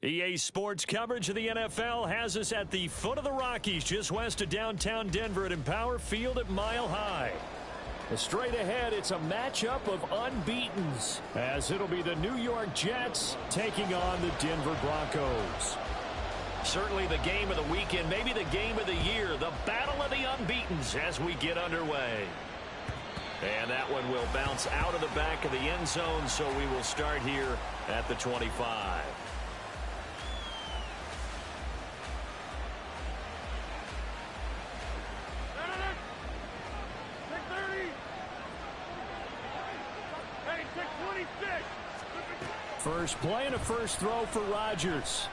EA Sports coverage of the NFL has us at the foot of the Rockies, just west of downtown Denver at Empower Field at Mile High. Straight ahead, it's a matchup of unbeatens, as it'll be the New York Jets taking on the Denver Broncos. Certainly the game of the weekend, maybe the game of the year, the battle of the unbeatens as we get underway. And that one will bounce out of the back of the end zone, so we will start here at the 25. First play and a first throw for Rodgers.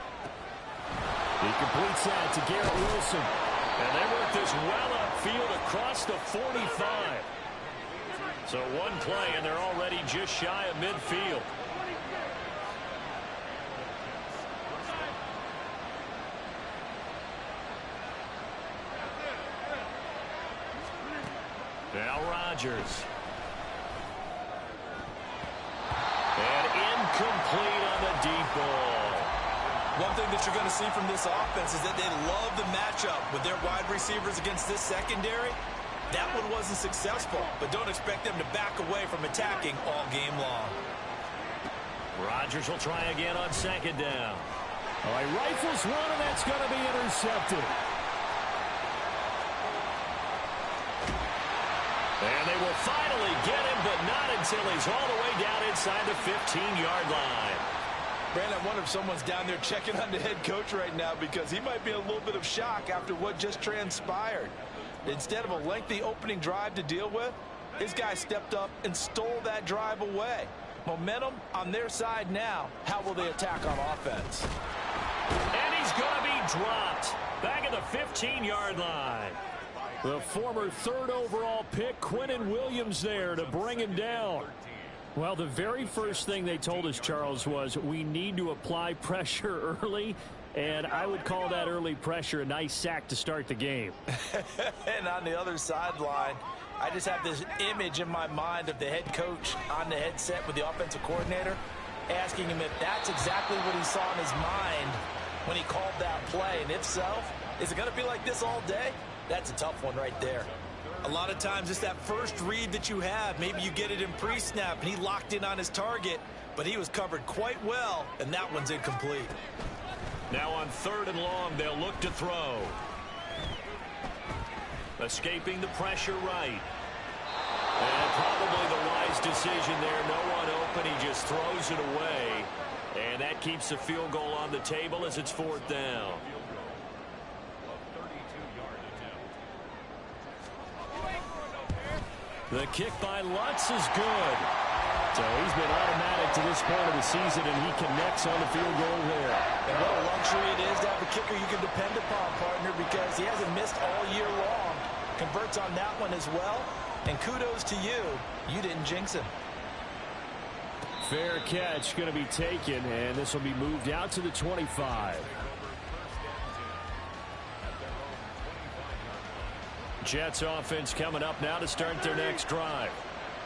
He completes that to Garrett Wilson. And they work this well upfield across the 45. So one play and they're already just shy of midfield. Now Rodgers. And incomplete on the deep ball. One thing that you're going to see from this offense is that they love the matchup with their wide receivers against this secondary. That one wasn't successful, but don't expect them to back away from attacking all game long. Rodgers will try again on second down. Oh, he rifles one, and that's going to be intercepted. And they will finally get him, but not until he's all the way down inside the 15-yard line. Brandon, I wonder if someone's down there checking on the head coach right now because he might be in a little bit of shock after what just transpired. Instead of a lengthy opening drive to deal with, his guy stepped up and stole that drive away. Momentum on their side now. How will they attack on offense? And he's going to be dropped back at the 15-yard line. The former third overall pick, Quinnen Williams, there to bring him down. Well, the very first thing they told us, Charles, was we need to apply pressure early, and I would call that early pressure a nice sack to start the game. And on the other sideline, I just have this image in my mind of the head coach on the headset with the offensive coordinator asking him if that's exactly what he saw in his mind when he called that play. And if so, is it going to be like this all day? That's a tough one right there. A lot of times it's that first read that you have. Maybe you get it in pre-snap, and he locked in on his target, but he was covered quite well, and that one's incomplete. Now on third and long, they'll look to throw. Escaping the pressure right. And probably the wise decision there. No one open. He just throws it away. And that keeps the field goal on the table as it's fourth down. The kick by Lutz is good. So he's been automatic to this point of the season, and he connects on the field goal there. And what a luxury it is to have a kicker you can depend upon, partner, because he hasn't missed all year long. Converts on that one as well. And kudos to you. You didn't jinx him. Fair catch going to be taken, and this will be moved out to the 25. Jets offense coming up now to start their next drive.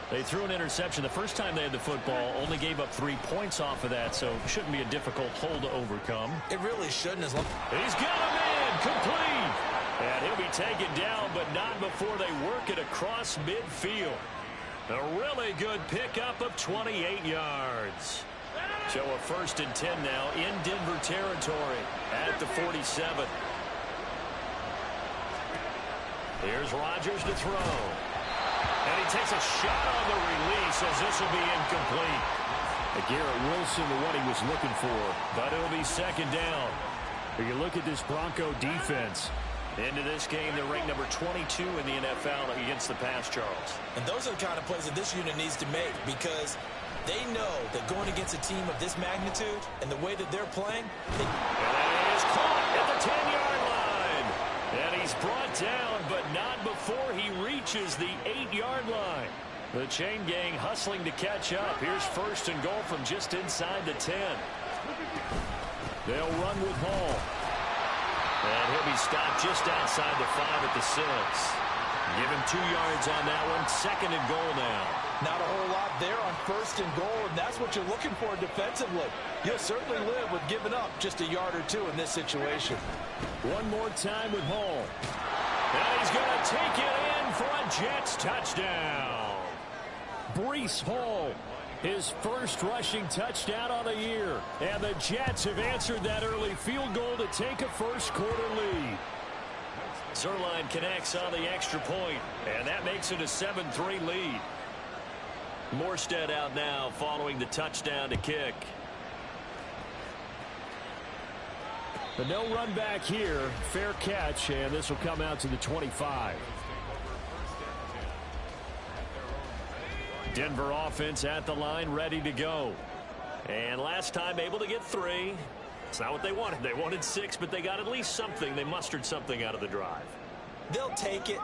They threw an interception the first time they had the football, only gave up 3 points off of that, so it shouldn't be a difficult hole to overcome. It really shouldn't. As long He's got him in, complete. And he'll be taken down, but not before they work it across midfield. A really good pickup of 28 yards. So a 1st and 10 now in Denver territory at the 47. Here's Rodgers to throw. And he takes a shot on the release as this will be incomplete. Garrett Wilson to what he was looking for, but it'll be second down. If you look at this Bronco defense, into this game, they're ranked number 22 in the NFL against the pass, Charles. And those are the kind of plays that this unit needs to make because they know that going against a team of this magnitude and the way that they're playing. And that is caught at the 10-yard line. And he's brought down, but not before he reaches the 8-yard line. The chain gang hustling to catch up. Here's 1st and goal from just inside the 10. They'll run with Hall. And he'll be stopped just outside the 5 at the 6. Give him 2 yards on that one. 2nd and goal now. Not a whole lot there on 1st and goal, and that's what you're looking for defensively. You'll certainly live with giving up just a yard or 2 in this situation. One more time with Hall. And he's going to take it in for a Jets touchdown. Breece Hall, his first rushing touchdown on the year. And the Jets have answered that early field goal to take a first-quarter lead. Zerline connects on the extra point, and that makes it a 7-3 lead. Morstead out now following the touchdown to kick. The no run back here. Fair catch, and this will come out to the 25. Denver offense at the line, ready to go. And last time able to get 3. It's not what they wanted. They wanted 6, but they got at least something. They mustered something out of the drive. They'll take it.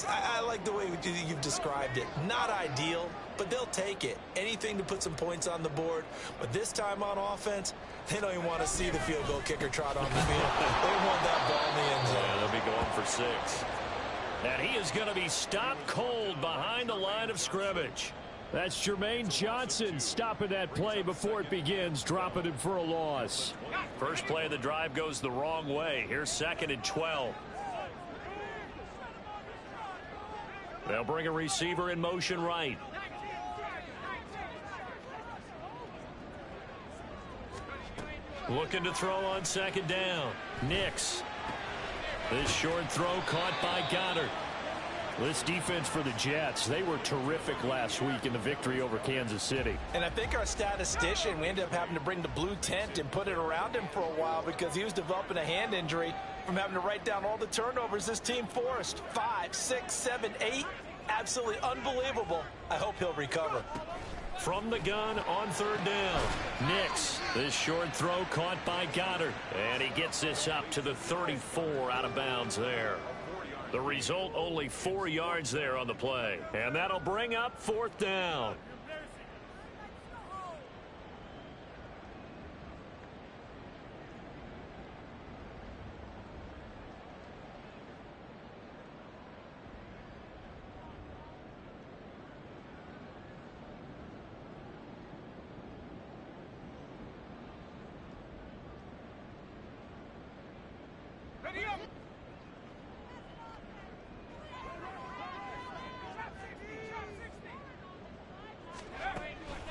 I like the way you've described it. Not ideal, but they'll take it. Anything to put some points on the board. But this time on offense, they don't even want to see the field goal kicker trot on the field. They want that ball in the end zone. Yeah, they'll be going for 6. And he is going to be stopped cold behind the line of scrimmage. That's Jermaine Johnson stopping that play before it begins, dropping him for a loss. First play of the drive goes the wrong way. Here's 2nd and 12. They'll bring a receiver in motion right. Looking to throw on 2nd down. Nix. This short throw caught by Goddard. This defense for the Jets, they were terrific last week in the victory over Kansas City. And I think our statistician, we ended up having to bring the blue tent and put it around him for a while because he was developing a hand injury from having to write down all the turnovers this team forced. 5, 6, 7, 8. Absolutely unbelievable. I hope he'll recover. From the gun on 3rd down. Nix. This short throw caught by Goddard. And he gets this up to the 34 out of bounds there. The result, only 4 yards there on the play. And that'll bring up 4th down.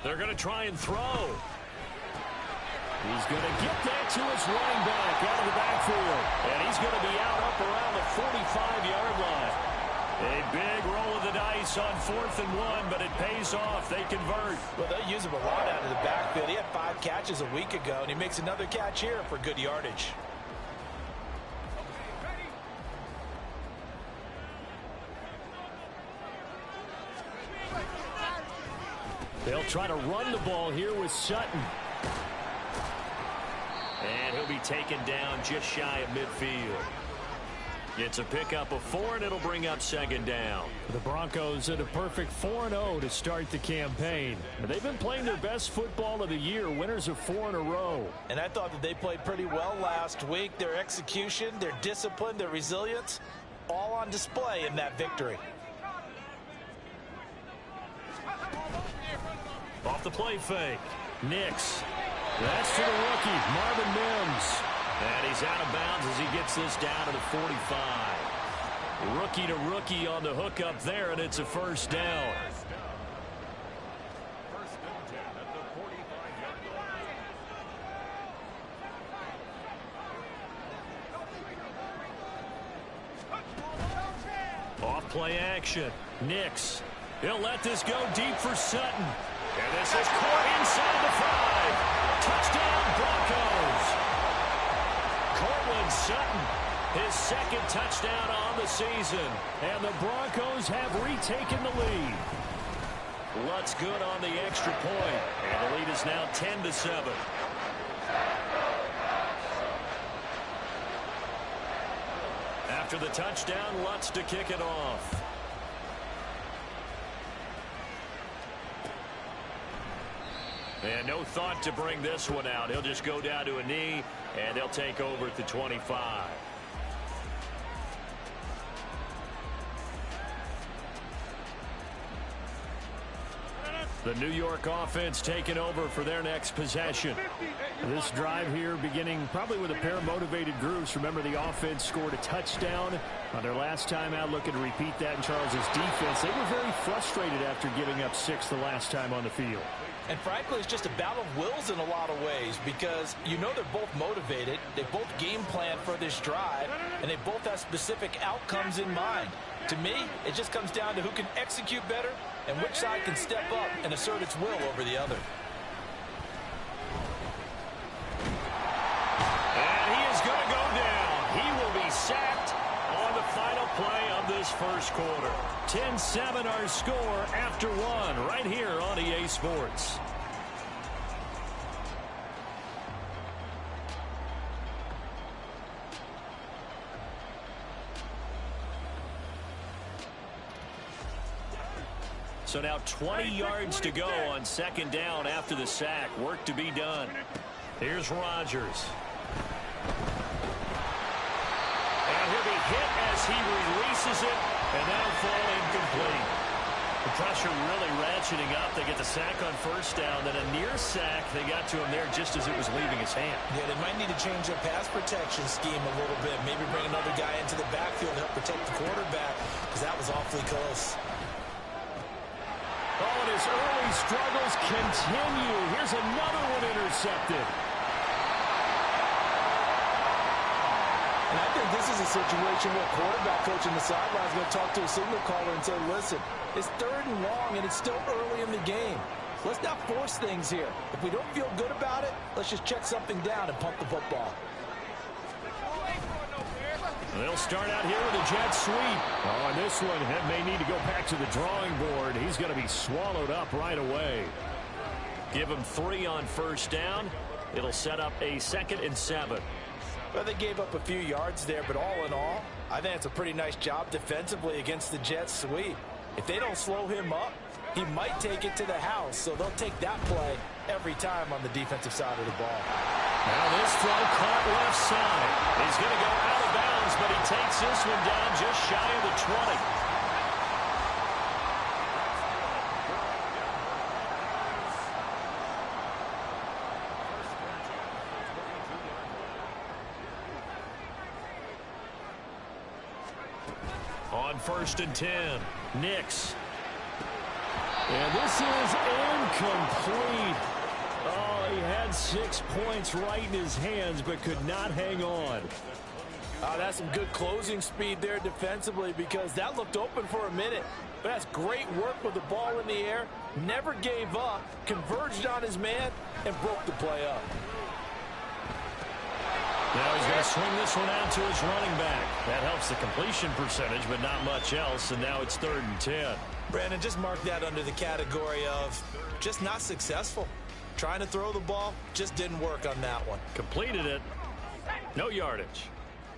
They're going to try and throw. He's going to get that to his running back out of the backfield. And he's going to be out up around the 45-yard line. A big roll of the dice on 4th and 1, but it pays off. They convert. Well, they use him a lot out of the backfield. He had 5 catches a week ago, and he makes another catch here for good yardage. They'll try to run the ball here with Sutton. And he'll be taken down just shy of midfield. It's a pickup of 4, and it'll bring up 2nd down. The Broncos at a perfect 4-0 to start the campaign. They've been playing their best football of the year, winners of 4 in a row. And I thought that they played pretty well last week. Their execution, their discipline, their resilience, all on display in that victory. Off the play fake. Nix. That's to the rookie, Marvin Mims. And he's out of bounds as he gets this down to the 45. Rookie to rookie on the hookup there, and it's a 1st down. Off play action. Nix. He'll let this go deep for Sutton. And this is caught inside the 5. Touchdown, Broncos. Cortland Sutton, his 2nd touchdown on the season. And the Broncos have retaken the lead. Lutz good on the extra point. And the lead is now 10-7. After the touchdown, Lutz to kick it off. And no thought to bring this one out. He'll just go down to a knee, and they'll take over at the 25. The New York offense taking over for their next possession. This drive here beginning probably with a pair of motivated groups. Remember, the offense scored a touchdown on their last time out, looking to repeat that in Charles's defense. They were very frustrated after giving up 6 the last time on the field. And frankly, it's just a battle of wills in a lot of ways, because you know they're both motivated, they both game plan for this drive, and they both have specific outcomes in mind. To me, it just comes down to who can execute better and which side can step up and assert its will over the other. And he is going to go down. He will be sacked on the final play of this first quarter. 10-7 our score after 1 right here on EA Sports. So now 20 yards to go on second down after the sack. Work to be done. Here's Rodgers. And he'll be hit as he releases it, and that'll fall incomplete. The pressure really ratcheting up. They get the sack on first down, then a near sack. They got to him there just as it was leaving his hand. Yeah, they might need to change their pass protection scheme a little bit. Maybe bring another guy into the backfield to help protect the quarterback, because that was awfully close. Oh, and his early struggles continue. Here's another one intercepted. And I think this is a situation where quarterback coach in the sideline is going to talk to a signal caller and say, listen, it's 3rd and long, and it's still early in the game. Let's not force things here. If we don't feel good about it, let's just check something down and pump the football. They'll start out here with a jet sweep. Oh, and this one may need to go back to the drawing board. He's going to be swallowed up right away. Give him 3 on first down. It'll set up a 2nd and 7. Well, they gave up a few yards there, but all in all, I think it's a pretty nice job defensively against the jet sweep. If they don't slow him up, he might take it to the house, so they'll take that play every time on the defensive side of the ball. Now this throw caught left side. He's going to go out of bounds, but he takes this one down just shy of the 20. On 1st and 10, Nix. And this is incomplete. Oh, he had 6 points right in his hands, but could not hang on. That's some good closing speed there defensively, because that looked open for a minute. But that's great work with the ball in the air. Never gave up, converged on his man, and broke the play up. Now he's going to swing this one out to his running back. That helps the completion percentage, but not much else, and now it's 3rd and 10. Brandon, just mark that under the category of just not successful. Trying to throw the ball, just didn't work on that one. Completed it. No yardage.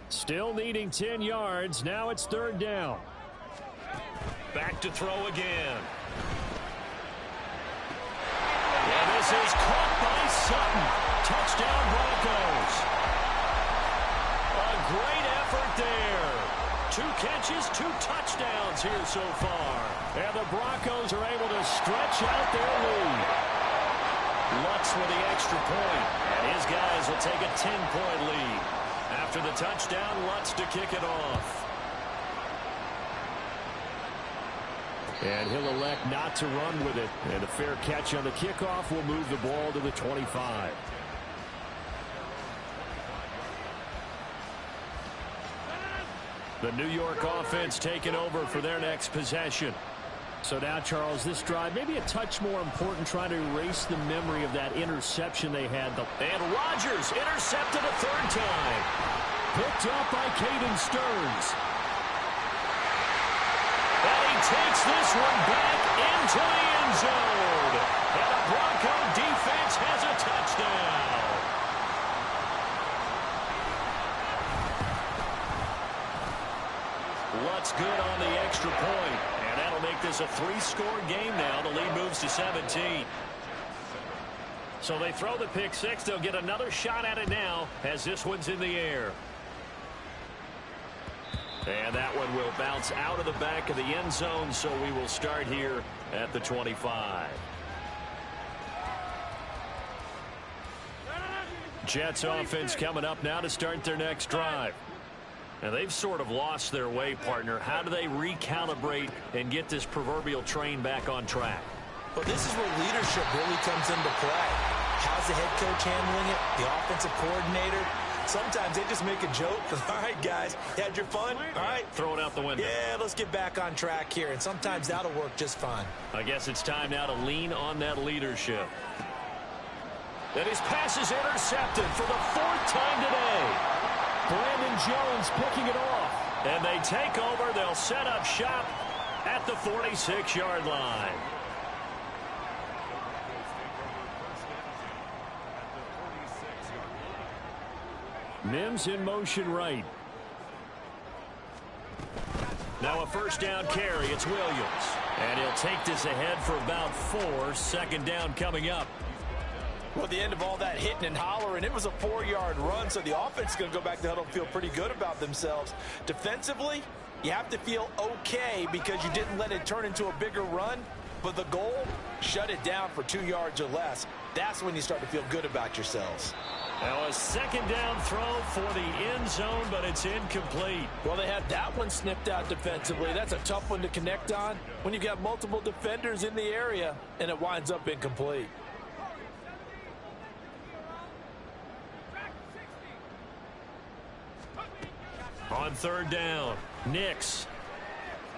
Still needing 10 yards. Now it's 3rd down. Back to throw again. And this is caught by Sutton. Touchdown Broncos. A great effort there. 2 catches, 2 touchdowns here so far. And the Broncos are able to stretch out their lead. Lutz with the extra point, and his guys will take a 10-point lead. After the touchdown, Lutz to kick it off. And he'll elect not to run with it. And a fair catch on the kickoff will move the ball to the 25. The New York offense taking over for their next possession. So now, Charles, this drive maybe a touch more important, trying to erase the memory of that interception they had. And Rodgers intercepted a 3rd time. Picked up by Caden Stearns. And he takes this one back into the end zone. And the Bronco defense has a touchdown. Lutz good on the extra point. And that'll make this a 3-score game now. The lead moves to 17. So they throw the pick 6. They'll get another shot at it now as this one's in the air. And that one will bounce out of the back of the end zone, so we will start here at the 25. Jets offense coming up now to start their next drive. And they've sort of lost their way, partner. How do they recalibrate and get this proverbial train back on track? Well, this is where leadership really comes into play. How's the head coach handling it? The offensive coordinator? Sometimes they just make a joke. All right, guys, you had your fun? All right. Throw it out the window. Yeah, let's get back on track here. And sometimes that'll work just fine. I guess it's time now to lean on that leadership. And his pass is intercepted for the 4th time today. Brandon Jones picking it off. And they take over. They'll set up shop at the 46-yard line. Mims in motion right. Now a first down carry. It's Williams. And he'll take this ahead for about 4. 2nd down coming up. Well, the end of all that hitting and hollering, it was a 4-yard run, so the offense is going to go back to huddle and feel pretty good about themselves. Defensively, you have to feel okay because you didn't let it turn into a bigger run, but the goal, shut it down for 2 yards or less. That's when you start to feel good about yourselves. Now a 2nd down throw for the end zone, but it's incomplete. Well, they had that one snipped out defensively. That's a tough one to connect on when you've got multiple defenders in the area, and it winds up incomplete. On 3rd down, Nix.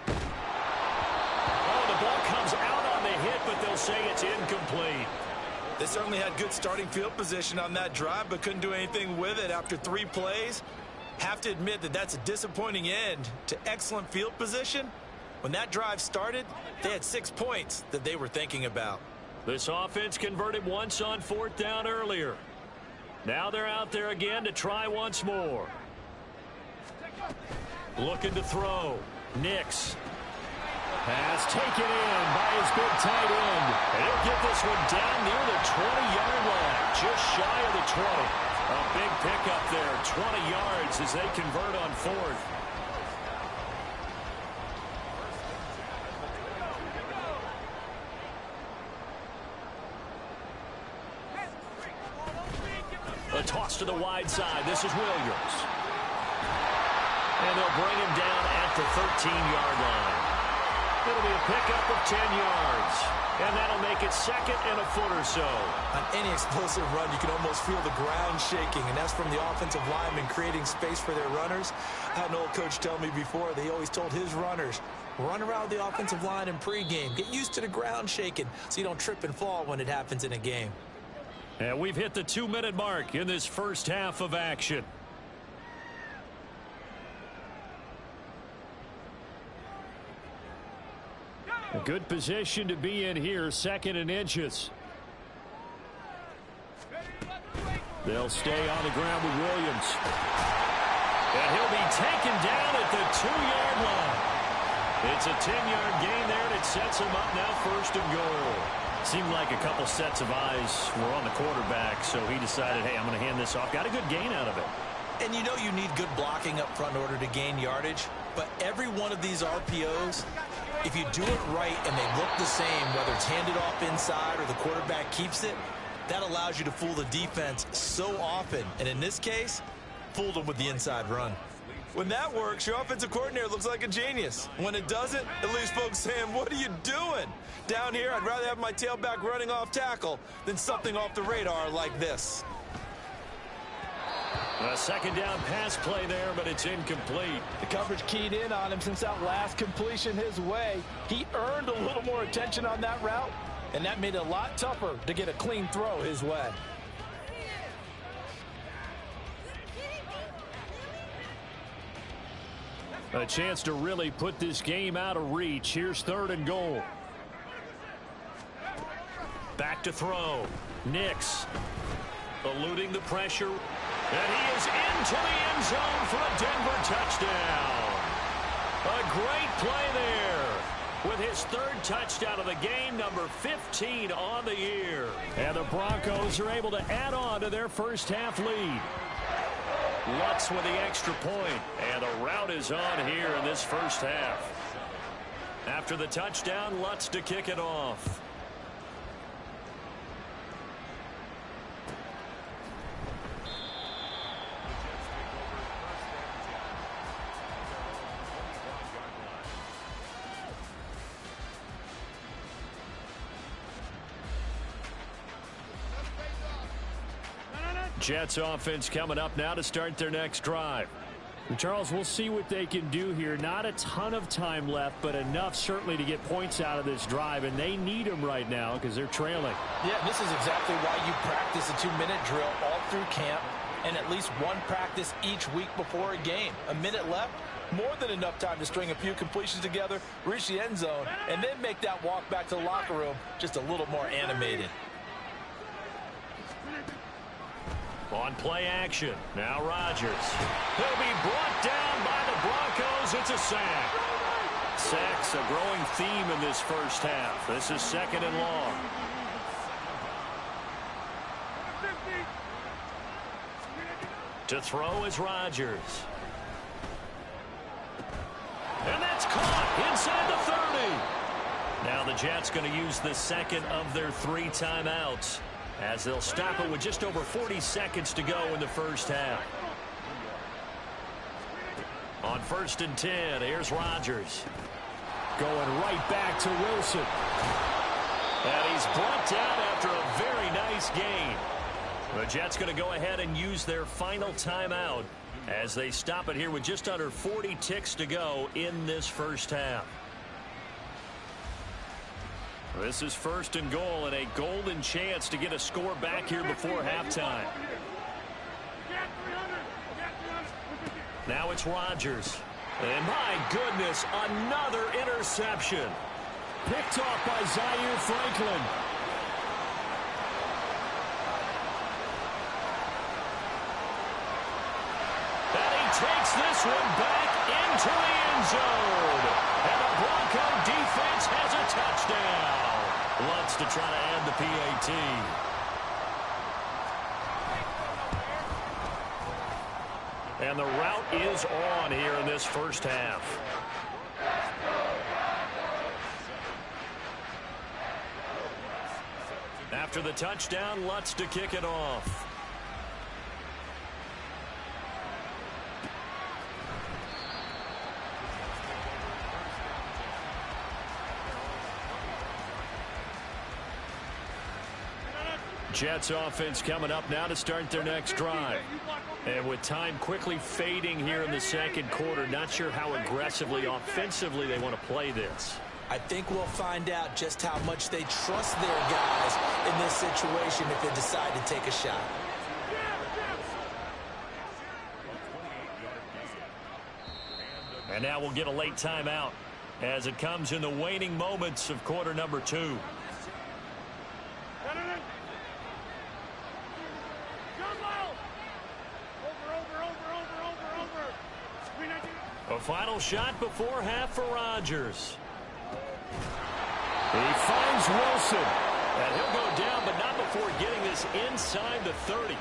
Oh, the ball comes out on the hit, but they'll say it's incomplete. They certainly had good starting field position on that drive, but couldn't do anything with it after 3 plays. Have to admit that that's a disappointing end to excellent field position. When that drive started, they had 6 points that they were thinking about. This offense converted once on 4th down earlier. Now they're out there again to try once more. Looking to throw. Nix. Pass taken in by his big tight end. And he'll get this one down near the 20-yard line. Just shy of the 20. A big pickup there. 20 yards as they convert on 4th. A toss to the wide side. This is Williams. And they'll bring him down at the 13-yard line. It'll be a pickup of 10 yards. And that'll make it 2nd and a foot or so. On any explosive run, you can almost feel the ground shaking, and that's from the offensive linemen creating space for their runners. I had an old coach tell me before, they always told his runners, run around the offensive line in pregame. Get used to the ground shaking so you don't trip and fall when it happens in a game. And we've hit the 2-minute mark in this first half of action. A good position to be in here, 2nd and inches. They'll stay on the ground with Williams. And he'll be taken down at the 2-yard line. It's a 10-yard gain there, and it sets him up now 1st and goal. Seemed like a couple sets of eyes were on the quarterback, so he decided, hey, I'm going to hand this off. Got a good gain out of it. And you know you need good blocking up front in order to gain yardage, but every one of these RPOs, if you do it right and they look the same, whether it's handed off inside or the quarterback keeps it, that allows you to fool the defense so often. And in this case, fooled them with the inside run. When that works, your offensive coordinator looks like a genius. When it doesn't, it leaves folks saying, what are you doing? Down here, I'd rather have my tailback running off tackle than something off the radar like this. A 2nd down pass play there, but it's incomplete. The coverage keyed in on him since that last completion his way. He earned a little more attention on that route, and that made it a lot tougher to get a clean throw his way. A chance to really put this game out of reach. Here's 3rd and goal. Back to throw. Nix eluding the pressure. And he is into the end zone for a Denver touchdown. A great play there with his 3rd touchdown of the game, number 15 on the year. And the Broncos are able to add on to their first half lead. Lutz with the extra point, and the route is on here in this first half. After the touchdown, Lutz to kick it off. Jets offense coming up now to start their next drive. Charles, we'll see what they can do here. Not a ton of time left, but enough certainly to get points out of this drive, and they need them right now because they're trailing. Yeah, this is exactly why you practice a 2-minute drill all through camp and at least one practice each week before a game. A minute left, more than enough time to string a few completions together, reach the end zone, and then make that walk back to the locker room just a little more animated. On play action, now Rodgers. He'll be brought down by the Broncos. It's a sack. Sacks a growing theme in this first half. This is 2nd and long. To throw is Rodgers. And that's caught inside the 30. Now the Jets going to use the second of their 3 timeouts, as they'll stop it with just over 40 seconds to go in the first half. On 1st and 10, here's Rodgers. Going right back to Wilson. And he's brought down after a very nice gain. The Jets going to go ahead and use their final timeout as they stop it here with just under 40 ticks to go in this first half. This is 1st and goal and a golden chance to get a score back here before halftime. Now it's Rodgers. And my goodness, another interception. Picked off by Zaire Franklin. And he takes this one back into the end zone. And the Bronco defense has a touchdown. Lutz to try to add the PAT. And the route is on here in this first half. After the touchdown, Lutz to kick it off. Jets offense coming up now to start their next drive. And with time quickly fading here in the second quarter, not sure how aggressively, offensively they want to play this. I think we'll find out just how much they trust their guys in this situation if they decide to take a shot. And now we'll get a late timeout as it comes in the waning moments of quarter number 2. A final shot before half for Rodgers. He finds Wilson. And he'll go down, but not before getting this inside the 30.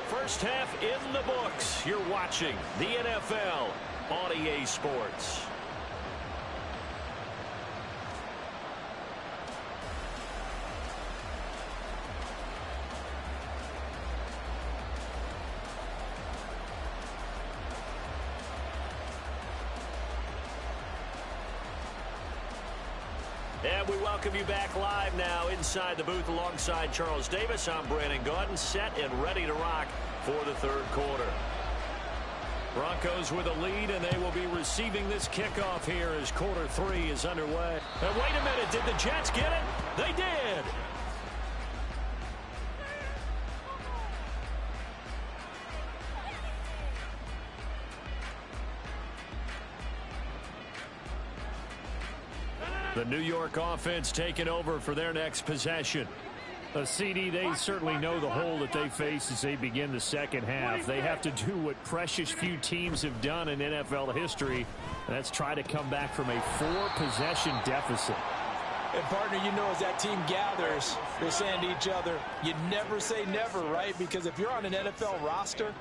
First half in the books. You're watching the NFL on EA Sports. And we welcome you back live now inside the booth alongside Charles Davis. I'm Brandon Gaudin, set and ready to rock for the third quarter. Broncos with a lead, and they will be receiving this kickoff here as quarter 3 is underway. And wait a minute, did the Jets get it? They did! The New York offense taking over for their next possession. CD, they certainly know the hole that they face as they begin the second half. They have to do what precious few teams have done in NFL history, and that's try to come back from a 4-possession deficit. And, partner, you know, as that team gathers, they're saying to each other, you never say never, right? Because if you're on an NFL roster,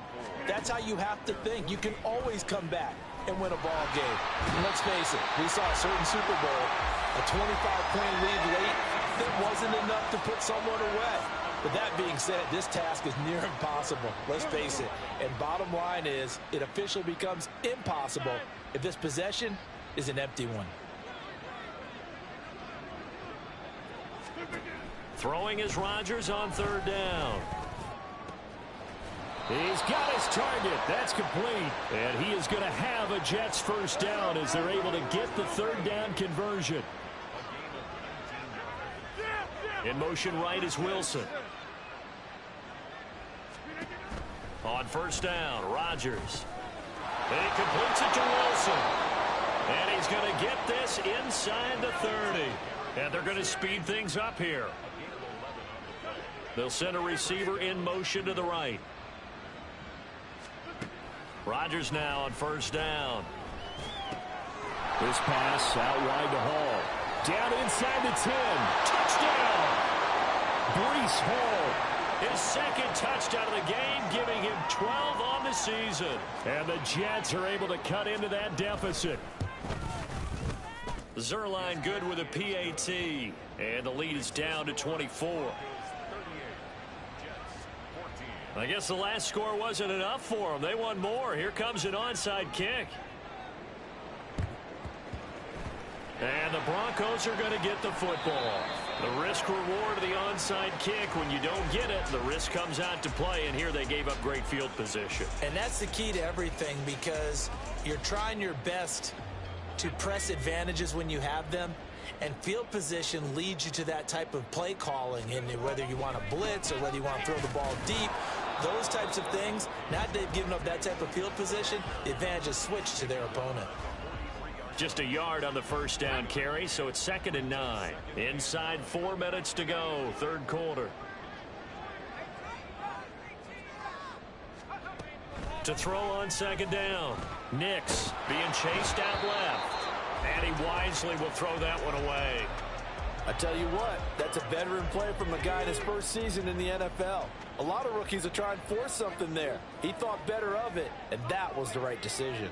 that's how you have to think. You can always come back and win a ball game. And let's face it, we saw a certain Super Bowl, a 25-point lead late that wasn't enough to put someone away. But that being said, this task is near impossible. Let's face it. And bottom line is, it officially becomes impossible if this possession is an empty one. Throwing is Rodgers on third down. He's got his target. That's complete. And he is going to have a Jets first down as they're able to get the third down conversion. In motion right is Wilson. On first down, Rodgers. And he completes it to Wilson. And he's going to get this inside the 30. And they're going to speed things up here. They'll send a receiver in motion to the right. Rodgers now on first down. This pass out wide to Hall. Down inside the 10. Touchdown! Breece Hall. His second touchdown of the game, giving him 12 on the season. And the Jets are able to cut into that deficit. Zerline good with a PAT. And the lead is down to 24. I guess the last score wasn't enough for them. They want more. Here comes an onside kick. And the Broncos are going to get the football. The risk reward of the onside kick. When you don't get it, the risk comes out to play. And here they gave up great field position. And that's the key to everything, because you're trying your best to press advantages when you have them. And field position leads you to that type of play calling. And whether you want to blitz or whether you want to throw the ball deep, those types of things, now that they've given up that type of field position, the advantage is switched to their opponent. Just a yard on the first down carry, so it's 2nd and 9. Inside 4 minutes to go, third quarter. To throw on second down. Nix being chased out left. And he wisely will throw that one away. I tell you what, that's a veteran play from a guy in his first season in the NFL. A lot of rookies are trying to force something there. He thought better of it, and that was the right decision.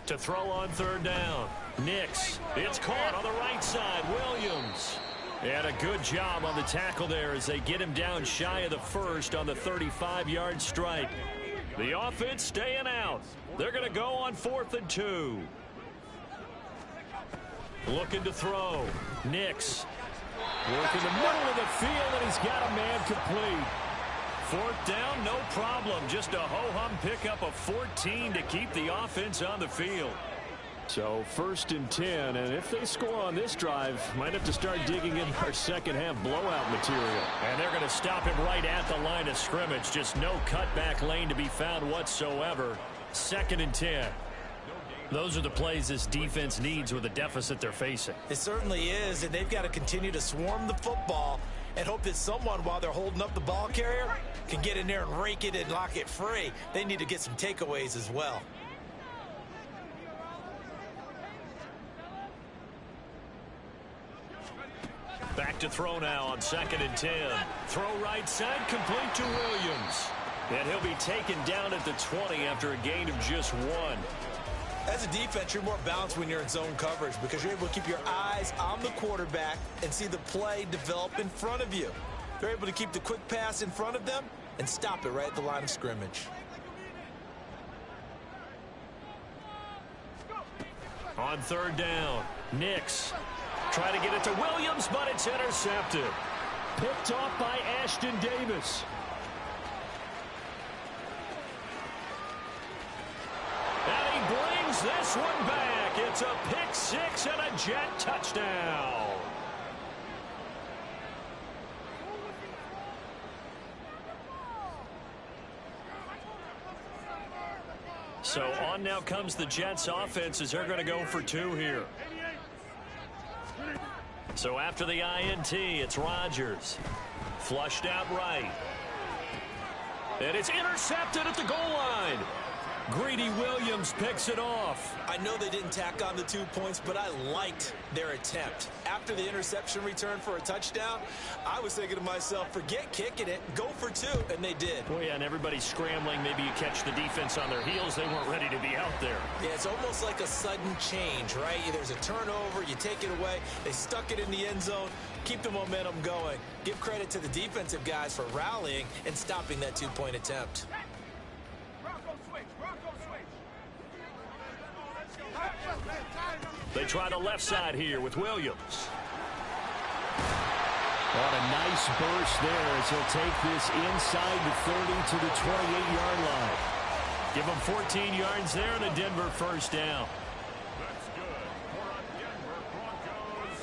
To throw on third down. Nix. It's caught on the right side. Williams. And a good job on the tackle there as they get him down shy of the first on the 35-yard strike. The offense staying out. They're going to go on 4th and 2. Looking to throw. Nix. Working the middle of the field, and he's got a man complete. 4th down, no problem. Just a ho-hum pickup of 14 to keep the offense on the field. So 1st and 10, and if they score on this drive, might have to start digging in our second half blowout material. And they're going to stop him right at the line of scrimmage. Just no cutback lane to be found whatsoever. 2nd and 10. Those are the plays this defense needs with the deficit they're facing. It certainly is, and they've got to continue to swarm the football and hope that someone, while they're holding up the ball carrier, can get in there and rake it and lock it free. They need to get some takeaways as well. Back to throw now on 2nd and 10. Throw right side, complete to Williams. And he'll be taken down at the 20 after a gain of just 1. As a defense, you're more balanced when you're in zone coverage because you're able to keep your eyes on the quarterback and see the play develop in front of you. They're able to keep the quick pass in front of them and stop it right at the line of scrimmage. On 3rd down, Nix. Try to get it to Williams, but it's intercepted. Picked off by Ashton Davis. And he brings this one back. It's a pick 6 and a Jet touchdown. So on now comes the Jets offense as they're going to go for 2 here. So after the INT, it's Rodgers. Flushed out right. And it's intercepted at the goal line. Greedy Williams picks it off. I know they didn't tack on the 2 points, but I liked their attempt. After the interception return for a touchdown, I was thinking to myself, forget kicking it, go for 2, and they did. Well, yeah, and everybody's scrambling. Maybe you catch the defense on their heels. They weren't ready to be out there. Yeah, it's almost like a sudden change, right? There's a turnover, you take it away, they stuck it in the end zone, keep the momentum going. Give credit to the defensive guys for rallying and stopping that 2-point attempt. They try the left side here with Williams. On a nice burst there as he'll take this inside the 30 to the 28-yard line. Give him 14 yards there and a Denver first down. That's good for a Denver Broncos.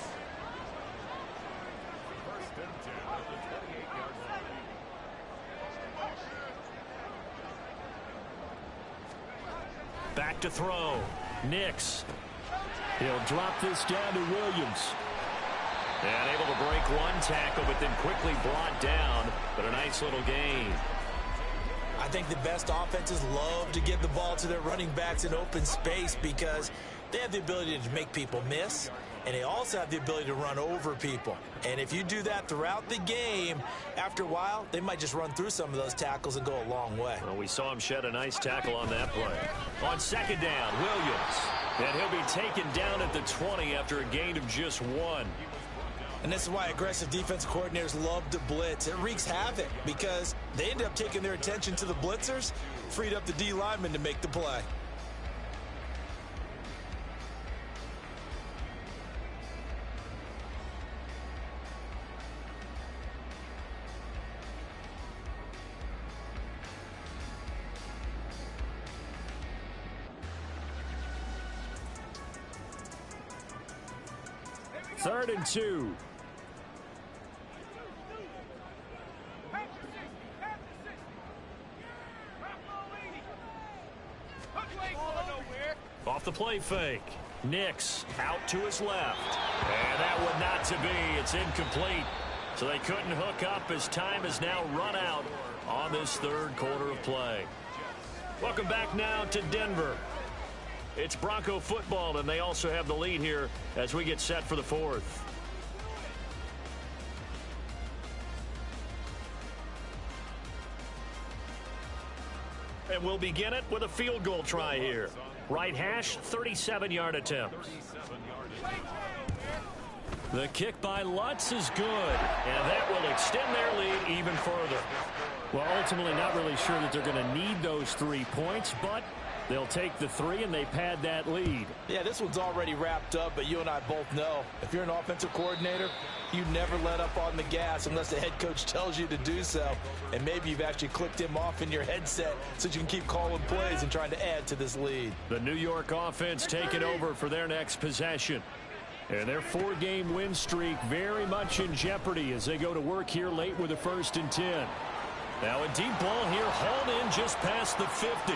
First and 10 at the 28-yard line. Back to throw. Nix. He'll drop this down to Williams. And able to break one tackle, but then quickly brought down. But a nice little gain. I think the best offenses love to give the ball to their running backs in open space because they have the ability to make people miss, and they also have the ability to run over people. And if you do that throughout the game, after a while, they might just run through some of those tackles and go a long way. Well, we saw him shed a nice tackle on that play. On second down, Williams. And he'll be taken down at the 20 after a gain of just 1. And this is why aggressive defensive coordinators love to blitz. It wreaks havoc because they end up taking their attention to the blitzers, freed up the D lineman to make the play. Third and 2. Off the play fake. Nix out to his left. And that one not to be. It's incomplete. So they couldn't hook up as time has now run out on this third quarter of play. Welcome back now to Denver. It's Bronco football, and they also have the lead here as we get set for the fourth. And we'll begin it with a field goal try here. Right hash, 37-yard attempt. The kick by Lutz is good, and that will extend their lead even further. Well, ultimately not really sure that they're going to need those 3 points, but they'll take the 3 and they pad that lead. Yeah, this one's already wrapped up, but you and I both know if you're an offensive coordinator, you never let up on the gas unless the head coach tells you to do so. And maybe you've actually clicked him off in your headset so you can keep calling plays and trying to add to this lead. The New York offense taking over for their next possession. And their 4-game win streak very much in jeopardy as they go to work here late with a 1st and 10. Now a deep ball here hauled in just past the 50.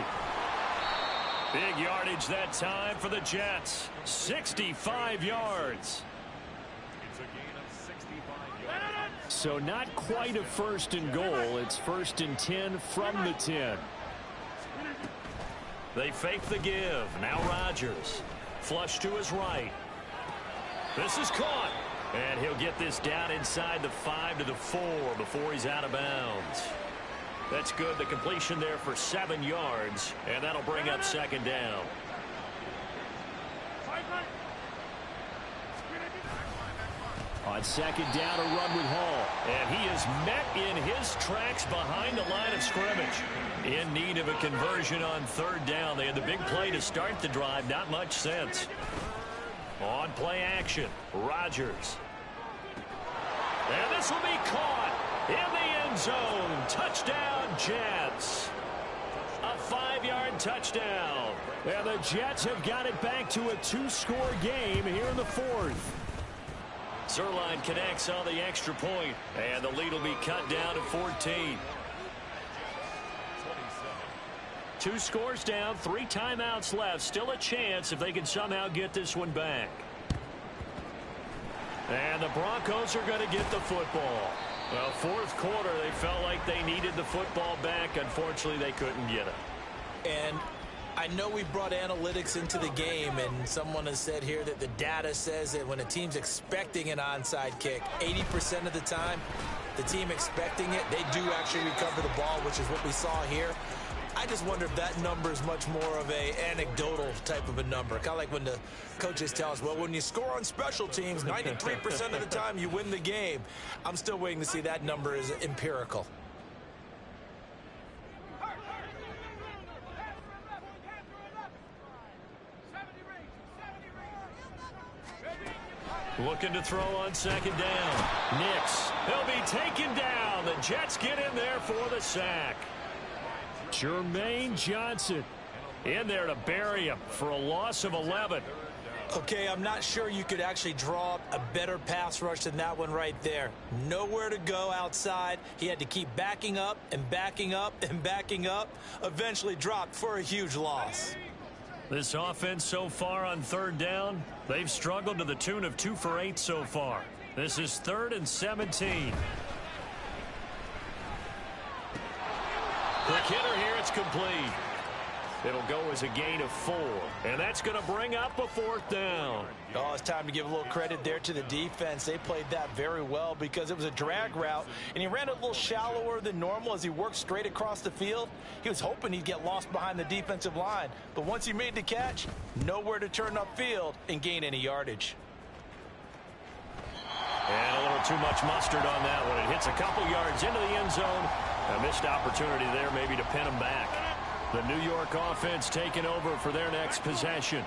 Big yardage that time for the Jets. 65 yards. It's a gain of 65 yards. So not quite a 1st and goal. It's 1st and 10 from the 10. They fake the give. Now Rodgers. Flush to his right. This is caught. And he'll get this down inside the 5 to the 4 before he's out of bounds. That's good. The completion there for 7 yards, and that'll bring up 2nd down. On 2nd down, a run with Hall. And he is met in his tracks behind the line of scrimmage. In need of a conversion on 3rd down. They had the big play to start the drive. Not much sense. On play action, Rodgers. And this will be caught in the end zone. Touchdown, Jets. A 5-yard touchdown. And the Jets have got it back to a 2-score game here in the 4th. Zerline connects on the extra point, and the lead will be cut down to 14. 2 scores down, 3 timeouts left. Still a chance if they can somehow get this one back. And the Broncos are going to get the football. Well, 4th quarter, they felt like they needed the football back. Unfortunately, they couldn't get it. And I know we brought analytics into the game, and someone has said here that the data says that when a team's expecting an onside kick, 80% of the time, the team expecting it, they do actually recover the ball, which is what we saw here. I just wonder if that number is much more of a anecdotal type of a number. Kind of like when the coaches tell us, well, when you score on special teams, 93% of the time you win the game. I'm still waiting to see that number is empirical. Looking to throw on second down. Nix. He'll be taken down. The Jets get in there for the sack. Jermaine Johnson in there to bury him for a loss of 11. Okay, I'm not sure you could actually draw up a better pass rush than that one right there. Nowhere to go outside. He had to keep backing up and backing up and backing up. Eventually dropped for a huge loss. This offense so far on third down, they've struggled to the tune of 2 for 8 so far. This is 3rd and 17. Quick hitter here, it's complete. It'll go as a gain of 4, and that's going to bring up a 4th down. Oh, it's time to give a little credit there to the defense. They played that very well because it was a drag route, and he ran a little shallower than normal as he worked straight across the field. He was hoping he'd get lost behind the defensive line, but once he made the catch, nowhere to turn upfield and gain any yardage. And a little too much mustard on that one. It hits a couple yards into the end zone. A missed opportunity there maybe to pin him back. The New York offense taking over for their next possession.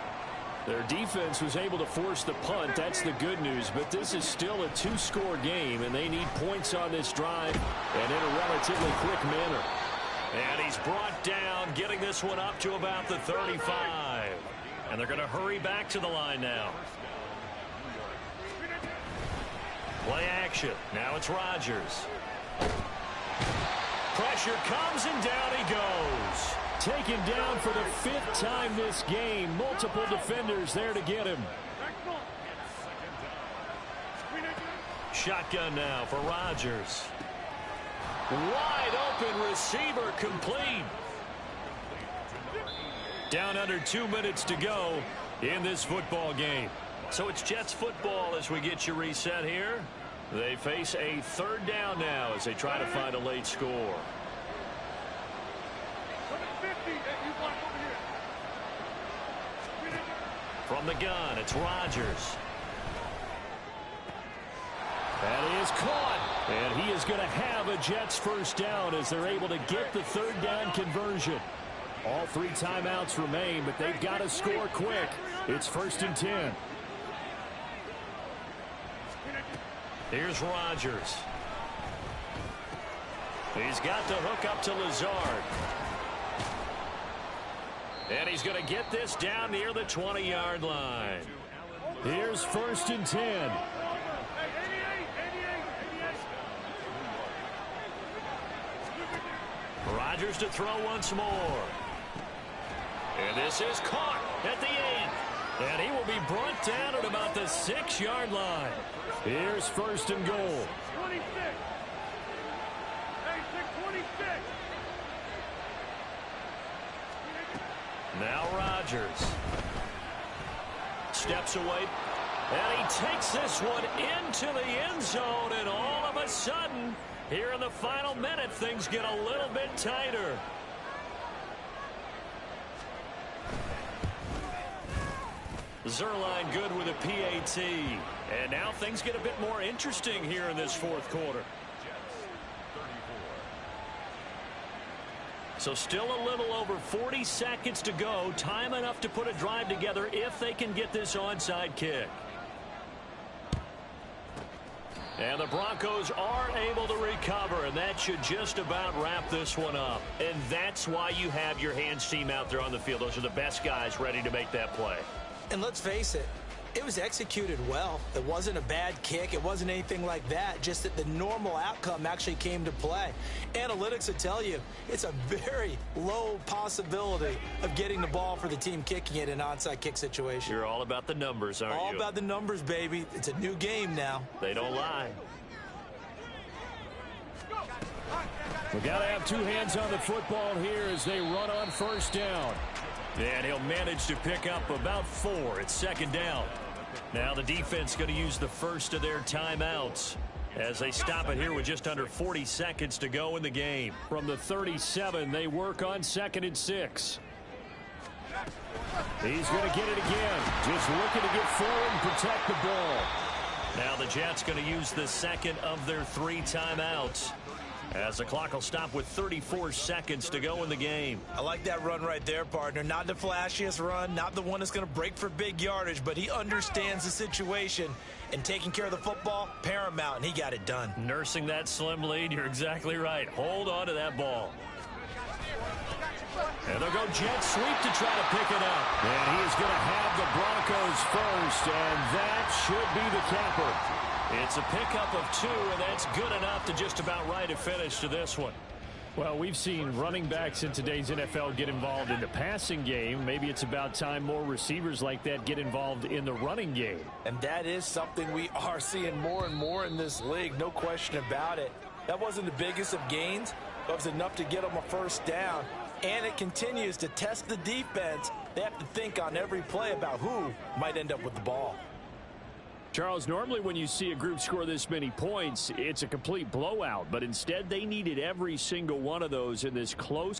Their defense was able to force the punt. That's the good news. But this is still a 2-score game, and they need points on this drive and in a relatively quick manner. And he's brought down, getting this one up to about the 35. And they're going to hurry back to the line now. Play action. Now it's Rodgers. Pressure comes, and down he goes. Taken down for the 5th time this game. Multiple defenders there to get him. Shotgun now for Rodgers. Wide open receiver complete. Down under 2 minutes to go in this football game. So it's Jets football as we get you reset here. They face a 3rd down now as they try to find a late score. From the gun, it's Rodgers. That is caught. And he is going to have a Jets 1st down as they're able to get the 3rd down conversion. All 3 timeouts remain, but they've got to score quick. It's 1st and 10. Here's Rodgers. He's got the hook up to Lazard. And he's going to get this down near the 20-yard line. Here's 1st and 10. Rodgers to throw once more. And this is caught at the 8. And he will be brought down at about the 6-yard line. Here's 1st and goal. 26. Hey, 626. Now Rodgers steps away, and he takes this one into the end zone, and all of a sudden, here in the final minute, things get a little bit tighter. Zerline good with a PAT, and now things get a bit more interesting here in this 4th quarter. So still a little over 40 seconds to go. Time enough to put a drive together if they can get this onside kick. And the Broncos are able to recover, and that should just about wrap this one up. And that's why you have your hands team out there on the field. Those are the best guys ready to make that play. And let's face it, it was executed well. It wasn't a bad kick. It wasn't anything like that. Just that the normal outcome actually came to play. Analytics will tell you it's a very low possibility of getting the ball for the team kicking it in an onside kick situation. You're all about the numbers, aren't you? All about the numbers, baby. It's a new game now. They don't lie. We got to have 2 hands on the football here as they run on 1st down. And he'll manage to pick up about 4. It's 2nd down. Now the defense going to use the first of their timeouts as they stop it here with just under 40 seconds to go in the game. From the 37, they work on 2nd and 6. He's going to get it again. Just looking to get forward and protect the ball. Now the Jets going to use the 2nd of their 3 timeouts. as the clock will stop with 34 seconds to go in the game. I like that run right there, partner. Not the flashiest run, not the one that's going to break for big yardage, but he understands the situation, and taking care of the football, paramount, and he got it done. Nursing that slim lead, you're exactly right. Hold on to that ball. And they'll go jet sweep to try to pick it up. And he is going to have the Broncos first, and that should be the capper. It's a pickup of 2, and that's good enough to just about write a finish to this one. Well, we've seen running backs in today's NFL get involved in the passing game. Maybe it's about time more receivers like that get involved in the running game. And that is something we are seeing more and more in this league, no question about it. That wasn't the biggest of gains, but it was enough to get them a first down. And it continues to test the defense. They have to think on every play about who might end up with the ball. Charles, normally when you see a group score this many points, it's a complete blowout. But instead, they needed every single one of those in this close